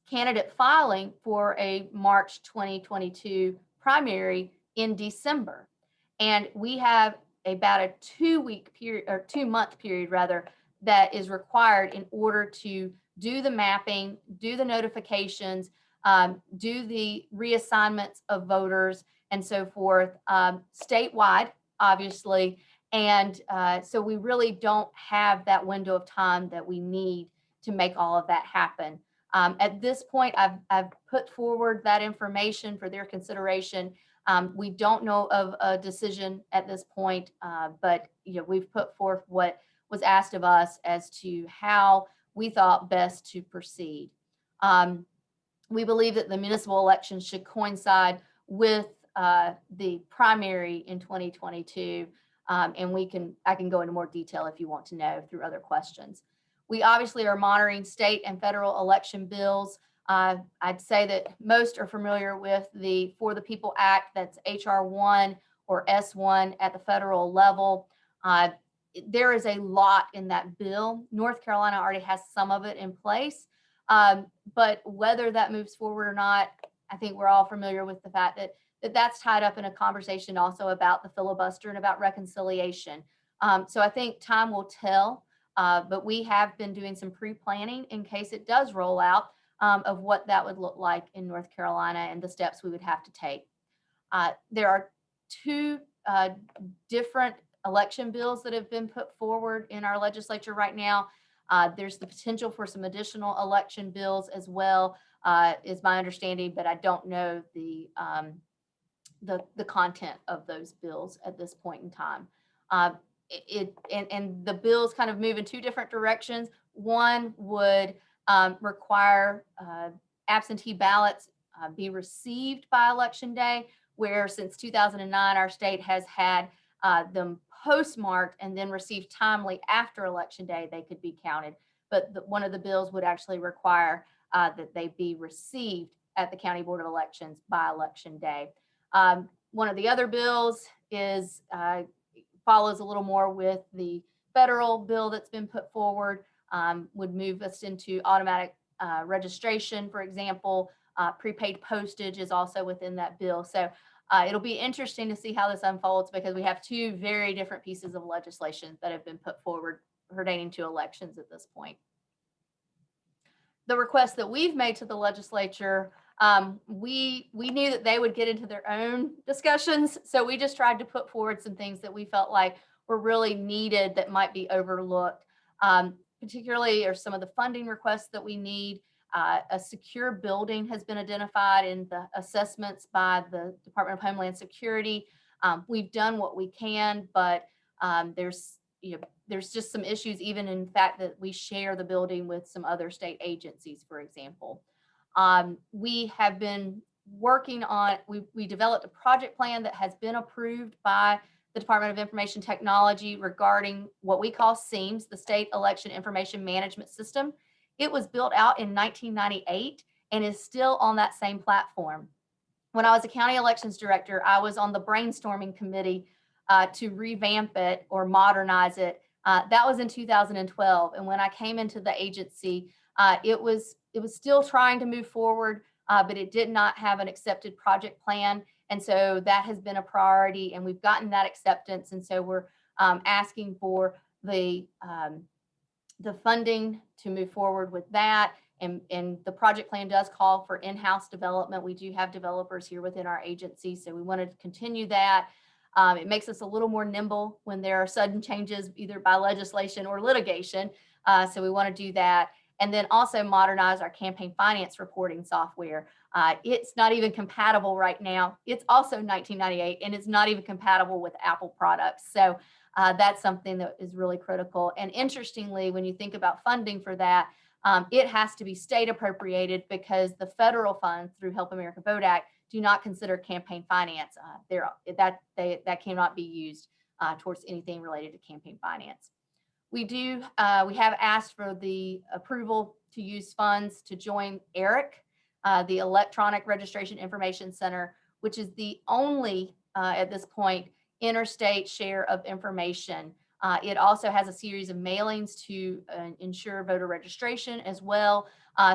candidate filing for a March 2022 primary in December. And we have about a 2-week period, or 2-month period rather, that is required in order to do the mapping, do the notifications, do the reassignments of voters and so forth, statewide, obviously. And so we really don't have that window of time that we need to make all of that happen. At this point, I've put forward that information for their consideration. We don't know of a decision at this point, but we've put forth what was asked of us as to how we thought best to proceed. We believe that the municipal elections should coincide with the primary in 2022, and I can go into more detail if you want to know through other questions. We obviously are monitoring state and federal election bills. I'd say that most are familiar with the For the People Act, that's HR 1 or S1 at the federal level. There is a lot in that bill. North Carolina already has some of it in place, but whether that moves forward or not, I think we're all familiar with the fact that that's tied up in a conversation also about the filibuster and about reconciliation. So I think time will tell, but we have been doing some pre-planning in case it does roll out, of what that would look like in North Carolina and the steps we would have to take. There are 2 different election bills that have been put forward in our legislature right now. There's the potential for some additional election bills as well, is my understanding, but I don't know the content of those bills at this point in time. And the bills kind of move in 2 different directions. One would require absentee ballots be received by Election Day, where since 2009, our state has had them postmarked and then received timely after Election Day, they could be counted. But one of the bills would actually require that they be received at the County Board of Elections by Election Day. One of the other bills is follows a little more with the federal bill that's been put forward, would move us into automatic registration, for example. Prepaid postage is also within that bill. So it'll be interesting to see how this unfolds, because we have 2 very different pieces of legislation that have been put forward pertaining to elections at this point. The request that we've made to the legislature, we knew that they would get into their own discussions. So we just tried to put forward some things that we felt like were really needed that might be overlooked. Particularly are some of the funding requests that we need. A secure building has been identified in the assessments by the Department of Homeland Security. We've done what we can, but there's just some issues, even in fact that we share the building with some other state agencies, for example. We have been working on, we developed a project plan that has been approved by the Department of Information Technology regarding what we call SEAMS, the State Election Information Management System. It was built out in 1998 and is still on that same platform. When I was a county elections director, I was on the brainstorming committee to revamp it or modernize it. That was in 2012. And when I came into the agency, it was still trying to move forward, but it did not have an accepted project plan. And so that has been a priority, and we've gotten that acceptance. And so we're asking for the funding to move forward with that. And the project plan does call for in-house development. We do have developers here within our agency, so we want to continue that. It makes us a little more nimble when there are sudden changes, either by legislation or litigation. So we want to do that. And then also modernize our campaign finance reporting software. It's not even compatible right now. It's also 1998, and it's not even compatible with Apple products. So that's something that is really critical. And interestingly, when you think about funding for that, it has to be state appropriated, because the federal funds through Help America Vote Act do not consider campaign finance. That cannot be used towards anything related to campaign finance. We have asked for the approval to use funds to join ERIC, the Electronic Registration Information Center, which is the only, at this point, interstate share of information. It also has a series of mailings to ensure voter registration as well.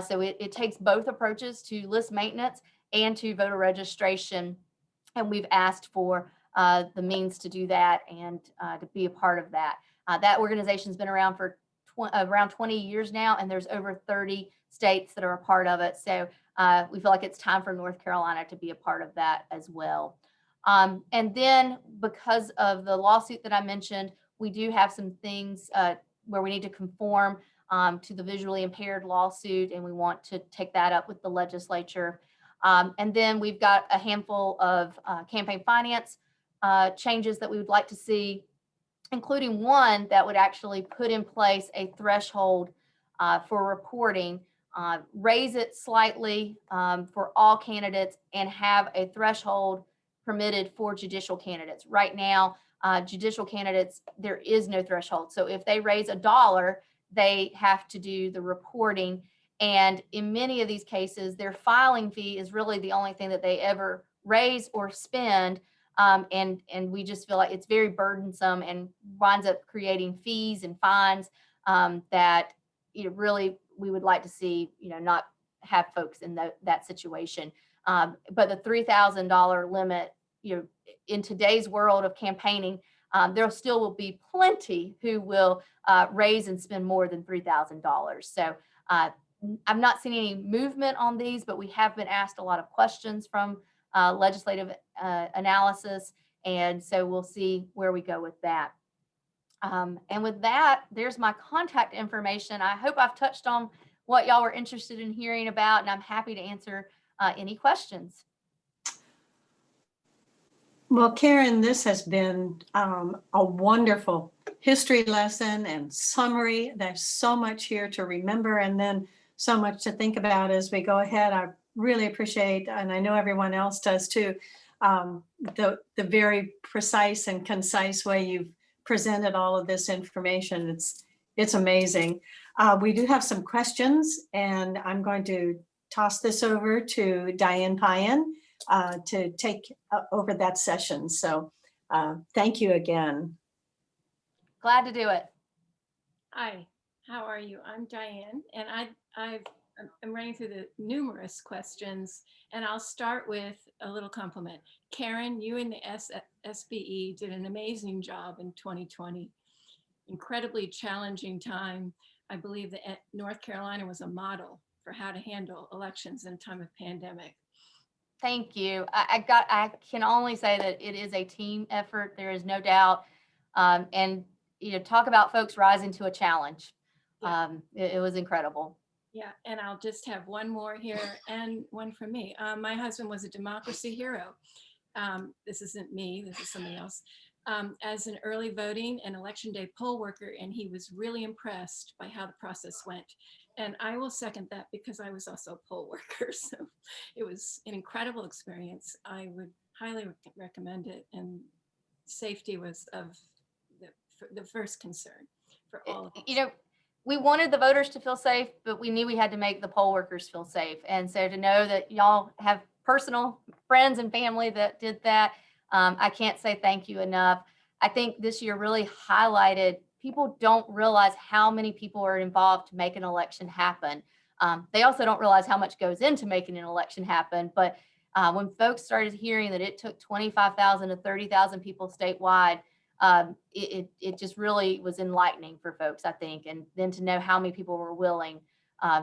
So it takes both approaches to list maintenance and to voter registration. And we've asked for the means to do that and to be a part of that. That organization has been around for around 20 years now, and there's over 30 states that are a part of it. So we feel like it's time for North Carolina to be a part of that as well. And then because of the lawsuit that I mentioned, we do have some things where we need to conform to the visually impaired lawsuit, and we want to take that up with the legislature. And then we've got a handful of campaign finance changes that we would like to see, including one that would actually put in place a threshold for reporting, raise it slightly for all candidates, and have a threshold permitted for judicial candidates. Right now, judicial candidates, there is no threshold. So if they raise $1, they have to do the reporting. And in many of these cases, their filing fee is really the only thing that they ever raise or spend. And we just feel like it's very burdensome and winds up creating fees and fines that really we would like to see not have folks in that situation. But the $3,000 limit, in today's world of campaigning, there still will be plenty who will raise and spend more than $3,000. So I've not seen any movement on these, but we have been asked a lot of questions from legislative analysis. And so we'll see where we go with that. And with that, there's my contact information. I hope I've touched on what y'all were interested in hearing about, and I'm happy to answer any questions. Well, Karen, this has been a wonderful history lesson and summary. There's so much here to remember, and then so much to think about as we go ahead. I really appreciate, and I know everyone else does too, the very precise and concise way you've presented all of this information. It's amazing. We do have some questions, and I'm going to toss this over to Diane Payan to take over that session. So thank you again. Glad to do it. Hi, how are you? I'm Diane, and I'm running through the numerous questions, and I'll start with a little compliment. Karen, you and the SBE did an amazing job in 2020. Incredibly challenging time. I believe that North Carolina was a model for how to handle elections in a time of pandemic. Thank you. I can only say that it is a team effort. There is no doubt. And talk about folks rising to a challenge. Yeah. It was incredible. Yeah, and I'll just have one more here and one from me. My husband was a democracy hero. This isn't me, this is somebody else. As an early voting and election day poll worker, and he was really impressed by how the process went. And I will second that because I was also a poll worker. So it was an incredible experience. I would highly recommend it. And safety was of the first concern for all of us. we wanted the voters to feel safe, but we knew we had to make the poll workers feel safe. And so to know that y'all have personal friends and family that did that, I can't say thank you enough. I think this year really highlighted people don't realize how many people are involved to make an election happen. They also don't realize how much goes into making an election happen. But when folks started hearing that it took 25,000 to 30,000 people statewide, it just really was enlightening for folks, I think. And then to know how many people were willing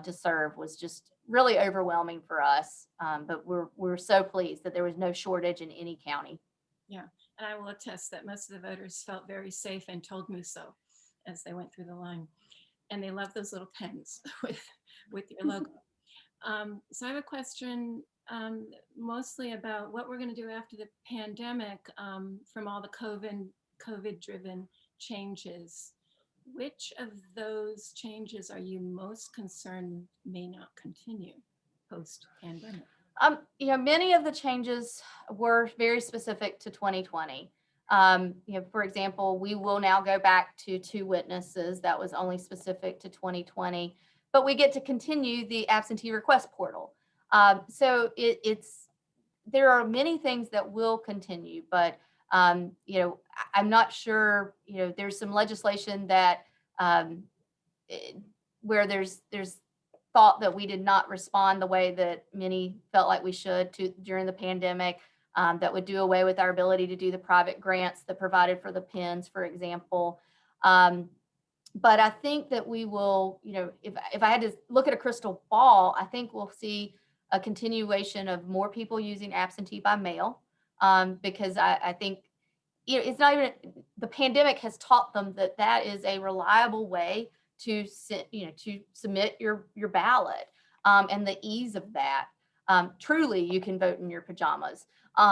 to serve was just really overwhelming for us. But we're so pleased that there was no shortage in any county. Yeah, and I will attest that most of the voters felt very safe and told me so as they went through the line. And they love those little pens with your logo. So I have a question mostly about what we're going to do after the pandemic from all the COVID-driven changes. Which of those changes are you most concerned may not continue post-pandemic? Many of the changes were very specific to 2020. For example, we will now go back to 2 witnesses. That was only specific to 2020, but we get to continue the absentee request portal. So there are many things that will continue, but I'm not sure. There's some legislation that where there's thought that we did not respond the way that many felt like we should during the pandemic, that would do away with our ability to do the private grants that provided for the pens, for example. But I think that we will, if I had to look at a crystal ball, I think we'll see a continuation of more people using absentee by mail, because I think it's not even, the pandemic has taught them that is a reliable way to submit your ballot, and the ease of that. Truly, you can vote in your pajamas. So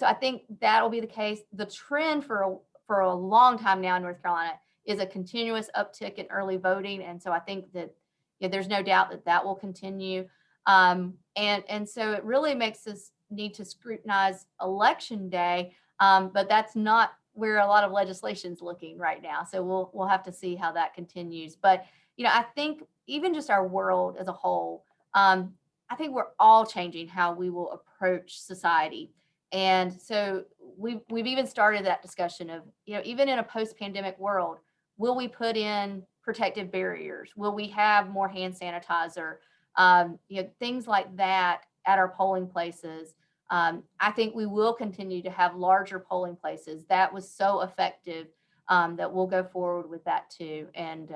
I think that'll be the case. The trend for a long time now in North Carolina is a continuous uptick in early voting. And so I think that there's no doubt that will continue. And so it really makes us need to scrutinize election day, but that's not where a lot of legislation is looking right now. So we'll have to see how that continues. But I think even just our world as a whole, I think we're all changing how we will approach society. And so we've even started that discussion of, even in a post-pandemic world, will we put in protective barriers? Will we have more hand sanitizer? Things like that at our polling places. I think we will continue to have larger polling places. That was so effective, that we'll go forward with that too, and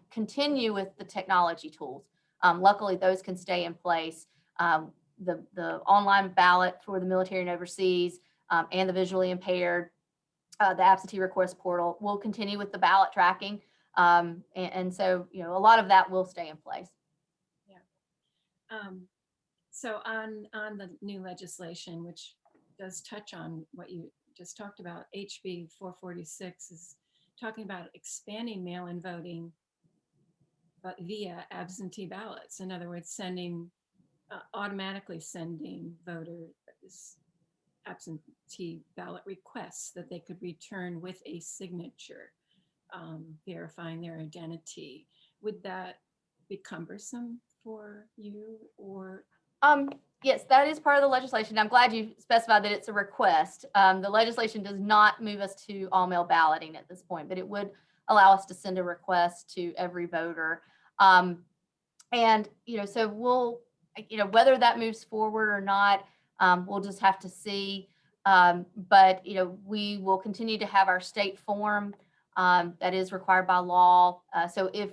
continue with the technology tools. Luckily, those can stay in place. The online ballot for the military and overseas, and the visually impaired, the absentee request portal will continue with the ballot tracking. And so, a lot of that will stay in place. Yeah. So on the new legislation, which does touch on what you just talked about, HB 446 is talking about expanding mail-in voting, but via absentee ballots. In other words, automatically sending voters absentee ballot requests that they could return with a signature, verifying their identity. Would that be cumbersome for you, or? Yes, that is part of the legislation. I'm glad you specified that it's a request. The legislation does not move us to all mail balloting at this point, but it would allow us to send a request to every voter. So we'll, whether that moves forward or not, we'll just have to see. But we will continue to have our state form that is required by law. So if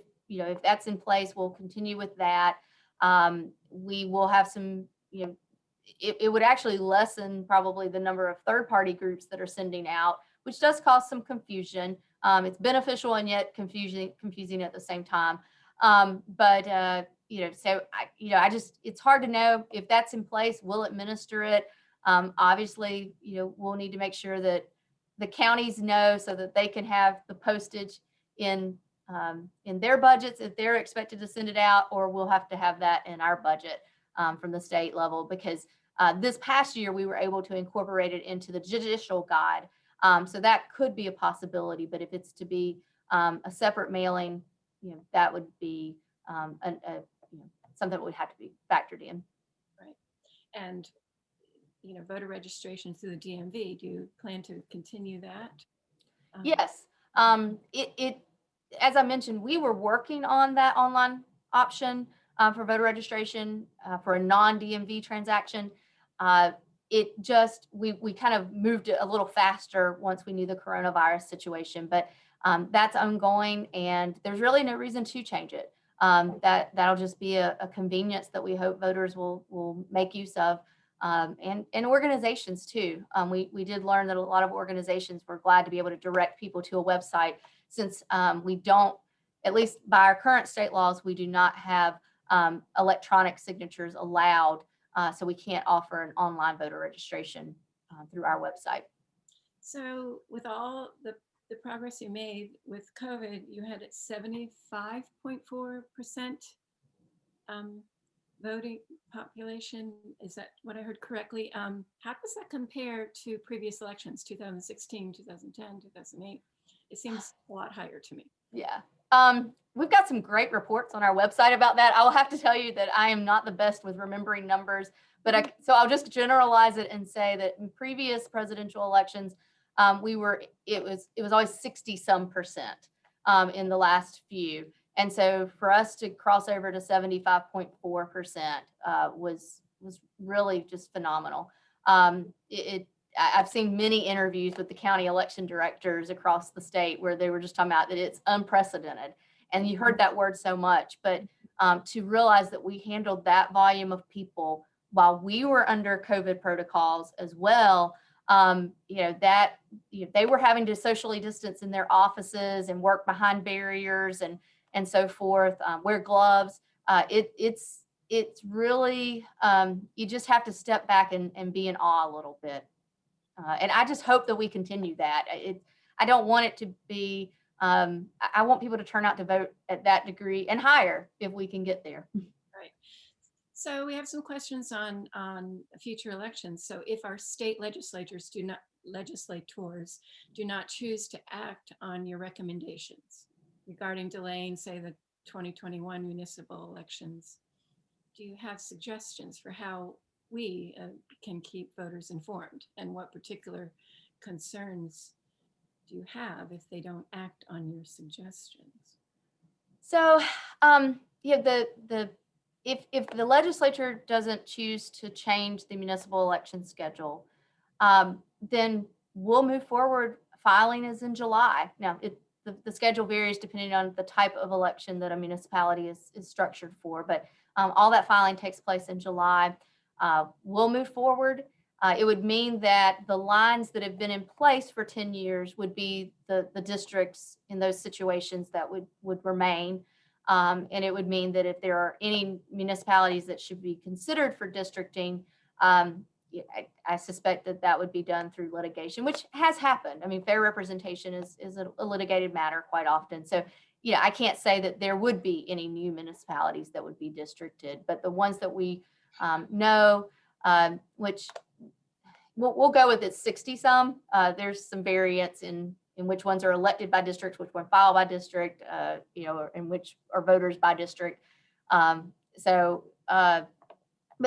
that's in place, we'll continue with that. We will have some, it would actually lessen probably the number of third-party groups that are sending out, which does cause some confusion. It's beneficial and yet confusing at the same time. It's hard to know if that's in place. We'll administer it. Obviously, we'll need to make sure that the counties know so that they can have the postage in their budgets if they're expected to send it out, or we'll have to have that in our budget from the state level, because this past year we were able to incorporate it into the judicial guide. So that could be a possibility, but if it's to be a separate mailing, that would be something that would have to be factored in. Right. And, voter registration through the DMV, do you plan to continue that? Yes. As I mentioned, we were working on that online option for voter registration for a non-DMV transaction. We kind of moved it a little faster once we knew the coronavirus situation, but that's ongoing, and there's really no reason to change it. That'll just be a convenience that we hope voters will make use of. And organizations too. We did learn that a lot of organizations were glad to be able to direct people to a website, since we don't, at least by our current state laws, we do not have electronic signatures allowed. So we can't offer an online voter registration through our website. So with all the progress you made with COVID, you had at 75.4% voting population. Is that what I heard correctly? How does that compare to previous elections, 2016, 2010, 2008? It seems a lot higher to me. Yeah. We've got some great reports on our website about that. I will have to tell you that I am not the best with remembering numbers, but so I'll just generalize it and say that in previous presidential elections, it was always 60-some% in the last few. And so for us to cross over to 75.4% was really just phenomenal. I've seen many interviews with the county election directors across the state where they were just talking about that it's unprecedented. And you heard that word so much, but to realize that we handled that volume of people while we were under COVID protocols as well, they were having to socially distance in their offices and work behind barriers and so forth, wear gloves. It's really, you just have to step back and be in awe a little bit. And I just hope that we continue that. I don't want it to be, I want people to turn out to vote at that degree and higher if we can get there. Right. So we have some questions on future elections. So if our state legislators do not choose to act on your recommendations regarding delaying, say, the 2021 municipal elections, do you have suggestions for how we can keep voters informed, and what particular concerns do you have if they don't act on your suggestions? So, if the legislature doesn't choose to change the municipal election schedule, then we'll move forward. Filing is in July. Now, the schedule varies depending on the type of election that a municipality is structured for, but all that filing takes place in July. We'll move forward. It would mean that the lines that have been in place for 10 years would be the districts in those situations that would remain. And it would mean that if there are any municipalities that should be considered for districting, I suspect that would be done through litigation, which has happened. I mean, fair representation is a litigated matter quite often. So, I can't say that there would be any new municipalities that would be districted, but the ones that we know, which we'll go with, it's 60-some. There's some variance in which ones are elected by district, which one file by district, and which are voters by district. But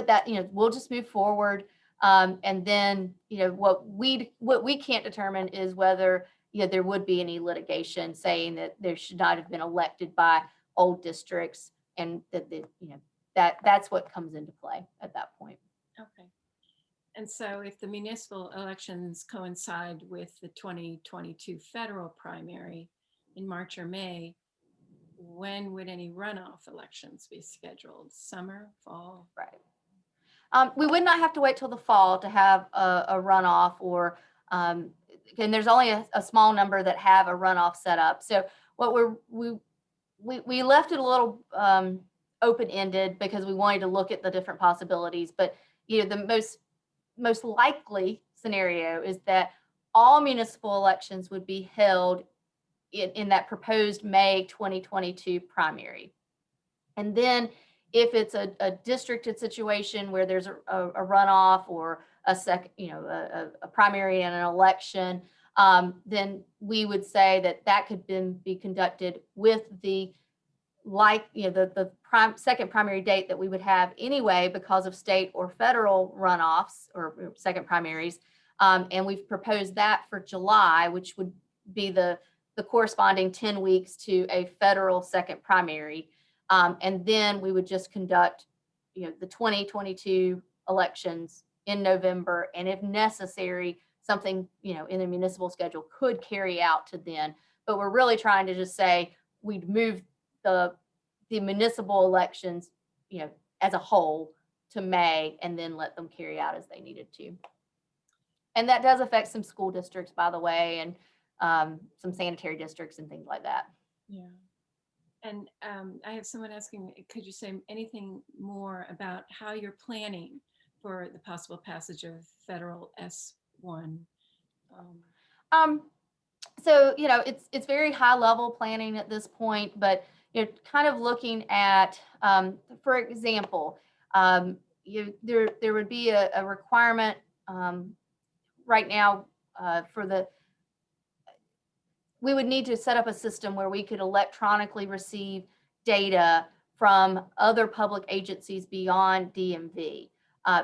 that, we'll just move forward. And then, what we can't determine is whether, there would be any litigation saying that there should not have been elected by old districts, and that's what comes into play at that point. Okay. And so if the municipal elections coincide with the 2022 federal primary in March or May, when would any runoff elections be scheduled? Summer, fall? Right. We would not have to wait till the fall to have a runoff, or and there's only a small number that have a runoff set up. So what we left it a little open-ended because we wanted to look at the different possibilities. But the most likely scenario is that all municipal elections would be held in that proposed May 2022 primary. And then if it's a districted situation where there's a runoff or a primary and an election, then we would say that that could then be conducted with the second primary date that we would have anyway because of state or federal runoffs or second primaries. And we've proposed that for July, which would be the corresponding 10 weeks to a federal second primary. And then we would just conduct, the 2022 elections in November. And if necessary, something, in the municipal schedule could carry out to then. But we're really trying to just say we'd move the municipal elections, as a whole to May, and then let them carry out as they needed to. And that does affect some school districts, by the way, and some sanitary districts and things like that. Yeah. And I have someone asking, could you say anything more about how you're planning for the possible passage of federal S1? So, it's very high level planning at this point, but kind of looking at, for example, there would be a requirement right now we would need to set up a system where we could electronically receive data from other public agencies beyond DMV.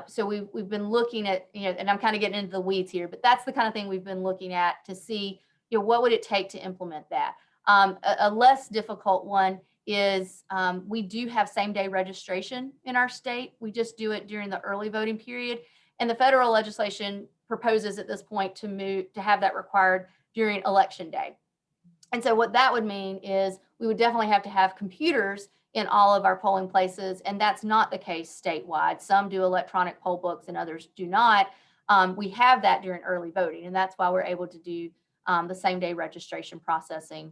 So we've been looking at, and I'm kind of getting into the weeds here, but that's the kind of thing we've been looking at to see, what would it take to implement that? A less difficult one is we do have same-day registration in our state. We just do it during the early voting period. And the federal legislation proposes at this point to have that required during election day. And so what that would mean is we would definitely have to have computers in all of our polling places, and that's not the case statewide. Some do electronic poll books and others do not. We have that during early voting, and that's why we're able to do the same-day registration processing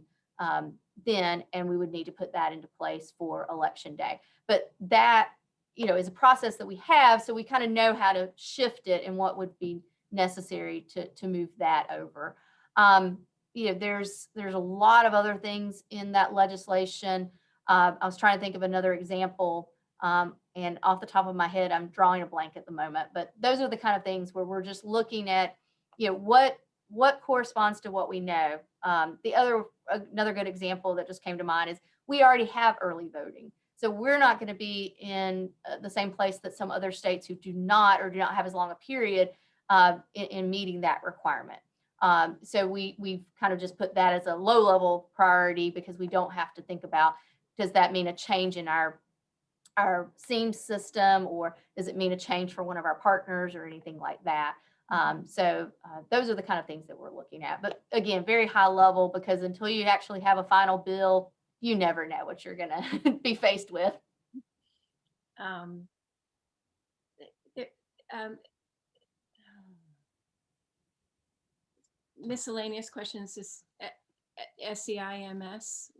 then, and we would need to put that into place for election day. But that, is a process that we have, so we kind of know how to shift it and what would be necessary to move that over. There's a lot of other things in that legislation. I was trying to think of another example, and off the top of my head, I'm drawing a blank at the moment. But those are the kind of things where we're just looking at, what corresponds to what we know. Another good example that just came to mind is we already have early voting. So we're not going to be in the same place that some other states who do not have as long a period in meeting that requirement. So we've kind of just put that as a low level priority because we don't have to think about, does that mean a change in our SEAM system, or does it mean a change for one of our partners or anything like that? So those are the kind of things that we're looking at. But again, very high level, because until you actually have a final bill, you never know what you're going to be faced with. Miscellaneous questions, just SEIMS,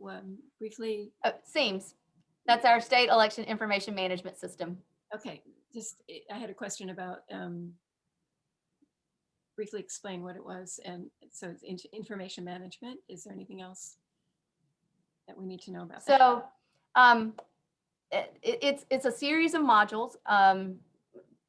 briefly. SEAMS. That's our state election information management system. Okay, I had a question about, briefly explain what it was. And so it's information management. Is there anything else that we need to know about that? So it's a series of modules.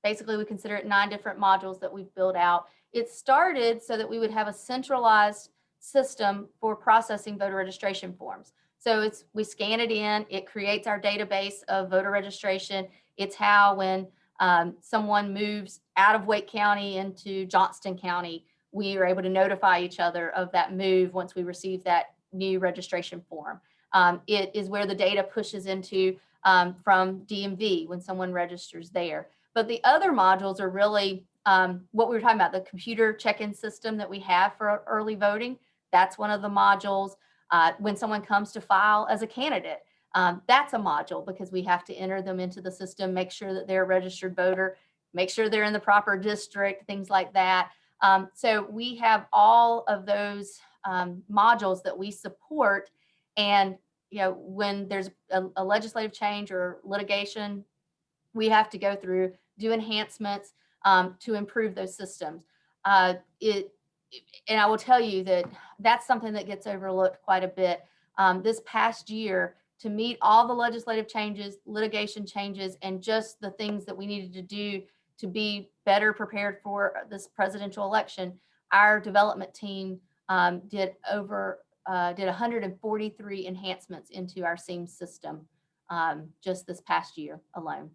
Basically, we consider it 9 different modules that we've built out. It started so that we would have a centralized system for processing voter registration forms. So we scan it in, it creates our database of voter registration. It's how when someone moves out of Wake County into Johnston County, we are able to notify each other of that move once we receive that new registration form. It is where the data pushes into from DMV when someone registers there. But the other modules are really what we were talking about, the computer check-in system that we have for early voting. That's one of the modules. When someone comes to file as a candidate, that's a module because we have to enter them into the system, make sure that they're a registered voter, make sure they're in the proper district, things like that. So we have all of those modules that we support. And when there's a legislative change or litigation, we have to go through, do enhancements to improve those systems. And I will tell you that that's something that gets overlooked quite a bit. This past year, to meet all the legislative changes, litigation changes, and just the things that we needed to do to be better prepared for this presidential election, our development team did 143 enhancements into our SEAM system just this past year alone.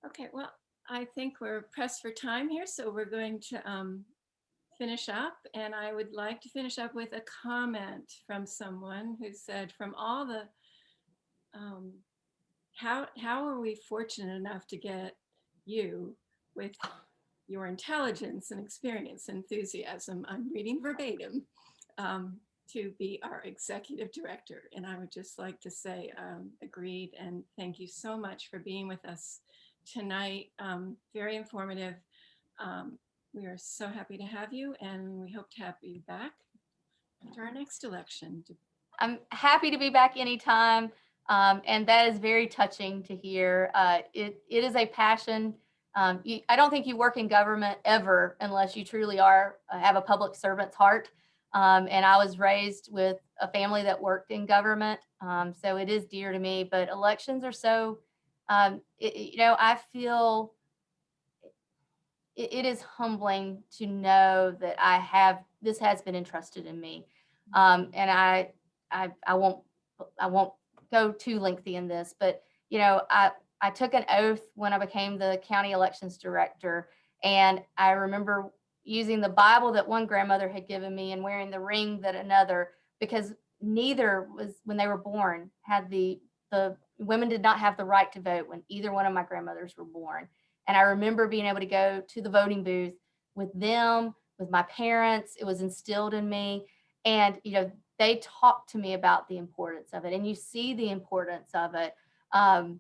Okay, well, I think we're pressed for time here, so we're going to finish up. And I would like to finish up with a comment from someone who said, from all the, how are we fortunate enough to get you with your intelligence and experience, enthusiasm, I'm reading verbatim, to be our executive director. And I would just like to say, agreed, and thank you so much for being with us tonight. Very informative. We are so happy to have you, and we hope to have you back after our next election. I'm happy to be back anytime. And that is very touching to hear. It is a passion. I don't think you work in government ever unless you truly have a public servant's heart. And I was raised with a family that worked in government. So it is dear to me, but elections are so, I feel it is humbling to know that this has been entrusted in me. And I won't go too lengthy in this, but I took an oath when I became the county elections director, and I remember using the Bible that one grandmother had given me and wearing the ring that another, because neither was, when they were born, had the women did not have the right to vote when either one of my grandmothers were born. And I remember being able to go to the voting booth with them, with my parents. It was instilled in me. And, they talked to me about the importance of it, and you see the importance of it, and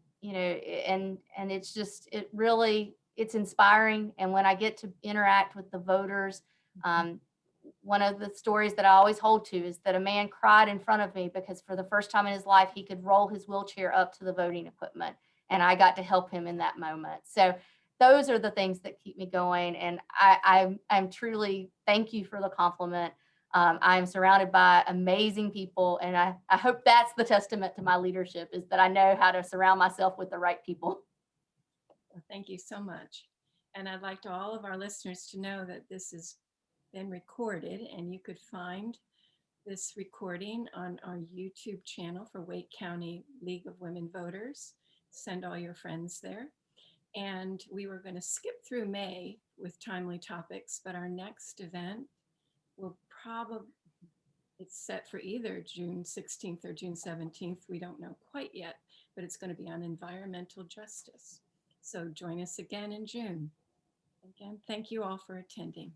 it's just, it's inspiring. And when I get to interact with the voters, one of the stories that I always hold to is that a man cried in front of me because for the first time in his life, he could roll his wheelchair up to the voting equipment. And I got to help him in that moment. So those are the things that keep me going. And I'm truly, thank you for the compliment. I'm surrounded by amazing people. And I hope that's the testament to my leadership, is that I know how to surround myself with the right people. Well, thank you so much. And I'd like to all of our listeners to know that this has been recorded, and you could find this recording on our YouTube channel for Wake County League of Women Voters. Send all your friends there. And we were going to skip through May with timely topics, but our next event will probably, it's set for either June 16th or June 17th. We don't know quite yet, but it's going to be on environmental justice. So join us again in June. Again, thank you all for attending.